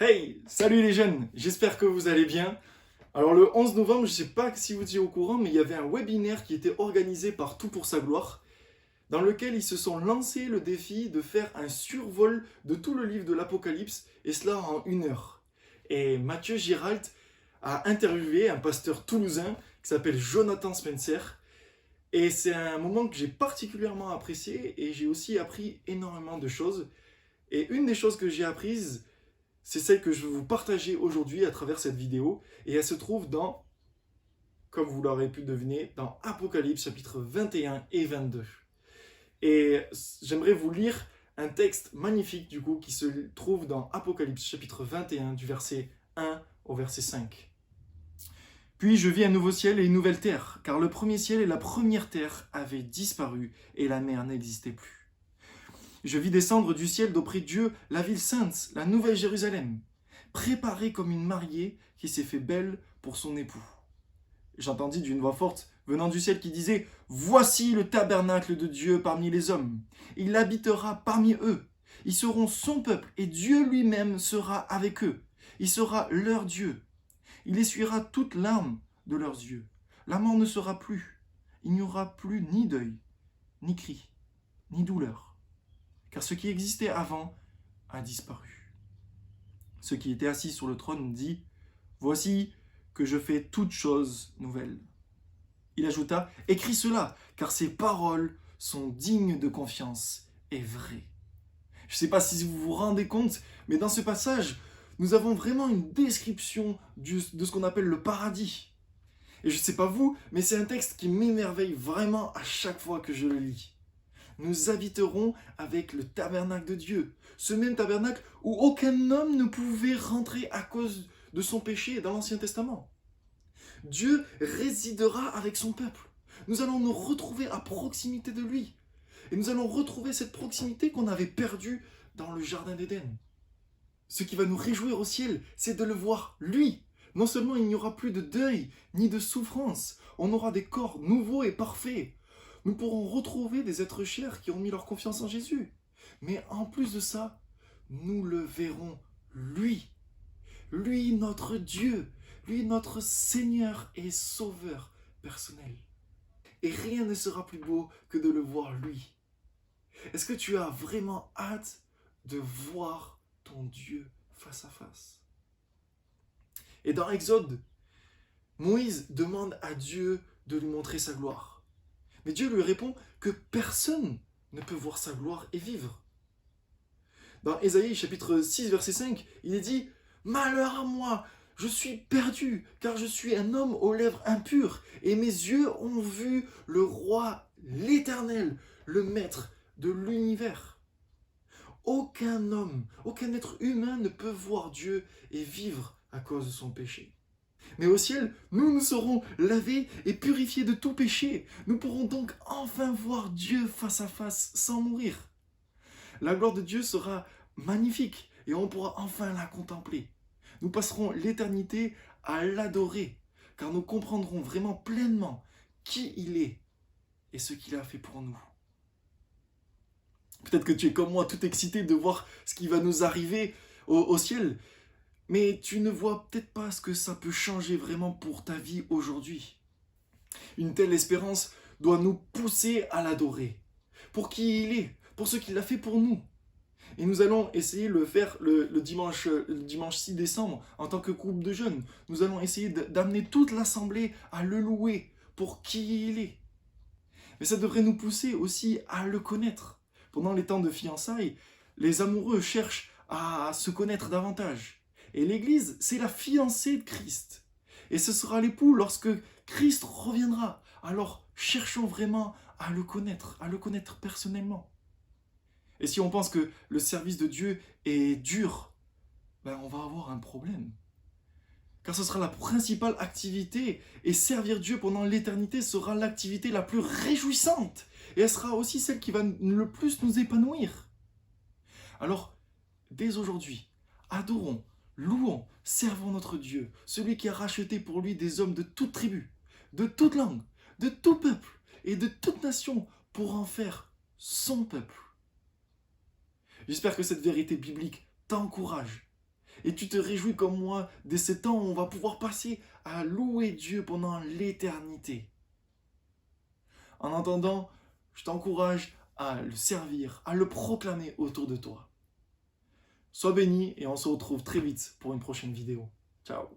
Hey, salut les jeunes, j'espère que vous allez bien. Alors le 11 novembre, je ne sais pas si vous étiez au courant, mais il y avait un webinaire qui était organisé par Tout pour sa gloire, dans lequel ils se sont lancés le défi de faire un survol de tout le livre de l'Apocalypse, et cela en 1 heure. Et Mathieu Giralt a interviewé un pasteur toulousain qui s'appelle Jonathan Spencer, et c'est un moment que j'ai particulièrement apprécié, et j'ai aussi appris énormément de choses. Et une des choses que j'ai apprises, c'est celle que je vais vous partager aujourd'hui à travers cette vidéo, et elle se trouve dans, comme vous l'aurez pu deviner, dans Apocalypse chapitre 21 et 22. Et j'aimerais vous lire un texte magnifique du coup qui se trouve dans Apocalypse chapitre 21 du verset 1 au verset 5. Puis je vis un nouveau ciel et une nouvelle terre, car le premier ciel et la première terre avaient disparu et la mer n'existait plus. Je vis descendre du ciel d'auprès de Dieu la ville sainte, la nouvelle Jérusalem, préparée comme une mariée qui s'est fait belle pour son époux. J'entendis d'une voix forte venant du ciel qui disait « Voici le tabernacle de Dieu parmi les hommes. Il habitera parmi eux. Ils seront son peuple et Dieu lui-même sera avec eux. Il sera leur Dieu. Il essuiera toute larme de leurs yeux. La mort ne sera plus. Il n'y aura plus ni deuil, ni cri, ni douleur. Car ce qui existait avant a disparu. » Ce qui était assis sur le trône dit « Voici que je fais toutes choses nouvelles. » Il ajouta « Écris cela, car ces paroles sont dignes de confiance et vraies. » Je ne sais pas si vous vous rendez compte, mais dans ce passage, nous avons vraiment une description de ce qu'on appelle le paradis. Et je ne sais pas vous, mais c'est un texte qui m'émerveille vraiment à chaque fois que je le lis. Nous habiterons avec le tabernacle de Dieu, ce même tabernacle où aucun homme ne pouvait rentrer à cause de son péché dans l'Ancien Testament. Dieu résidera avec son peuple. Nous allons nous retrouver à proximité de lui. Et nous allons retrouver cette proximité qu'on avait perdue dans le Jardin d'Éden. Ce qui va nous réjouir au ciel, c'est de le voir, lui. Non seulement il n'y aura plus de deuil, ni de souffrance, on aura des corps nouveaux et parfaits. Nous pourrons retrouver des êtres chers qui ont mis leur confiance en Jésus. Mais en plus de ça, nous le verrons, lui. Lui, notre Dieu, lui, notre Seigneur et Sauveur personnel. Et rien ne sera plus beau que de le voir, lui. Est-ce que tu as vraiment hâte de voir ton Dieu face à face? Et dans Exode, Moïse demande à Dieu de lui montrer sa gloire. Mais Dieu lui répond que personne ne peut voir sa gloire et vivre. Dans Ésaïe chapitre 6 verset 5, il est dit « Malheur à moi, je suis perdu, car je suis un homme aux lèvres impures, et mes yeux ont vu le roi, l'Éternel, le maître de l'univers. » Aucun homme, aucun être humain ne peut voir Dieu et vivre à cause de son péché. Mais au ciel, nous serons lavés et purifiés de tout péché. Nous pourrons donc enfin voir Dieu face à face sans mourir. La gloire de Dieu sera magnifique et on pourra enfin la contempler. Nous passerons l'éternité à l'adorer, car nous comprendrons vraiment pleinement qui il est et ce qu'il a fait pour nous. Peut-être que tu es comme moi, tout excité de voir ce qui va nous arriver au ciel, mais tu ne vois peut-être pas ce que ça peut changer vraiment pour ta vie aujourd'hui. Une telle espérance doit nous pousser à l'adorer, pour qui il est, pour ce qu'il a fait pour nous. Et nous allons essayer de le faire le dimanche 6 décembre en tant que groupe de jeunes. Nous allons essayer d'amener toute l'assemblée à le louer pour qui il est. Mais ça devrait nous pousser aussi à le connaître. Pendant les temps de fiançailles, les amoureux cherchent à se connaître davantage. Et l'Église, c'est la fiancée de Christ. Et ce sera l'époux lorsque Christ reviendra. Alors cherchons vraiment à le connaître personnellement. Et si on pense que le service de Dieu est dur, ben on va avoir un problème. Car ce sera la principale activité, et servir Dieu pendant l'éternité sera l'activité la plus réjouissante, et elle sera aussi celle qui va le plus nous épanouir. Alors, dès aujourd'hui, adorons, louons, servons notre Dieu, celui qui a racheté pour lui des hommes de toute tribu, de toute langue, de tout peuple et de toute nation pour en faire son peuple. J'espère que cette vérité biblique t'encourage Et tu te réjouis comme moi dès ce temps où on va pouvoir passer à louer Dieu pendant l'éternité. En attendant, je t'encourage à le servir, à le proclamer autour de toi. Sois béni et on se retrouve très vite pour une prochaine vidéo. Ciao.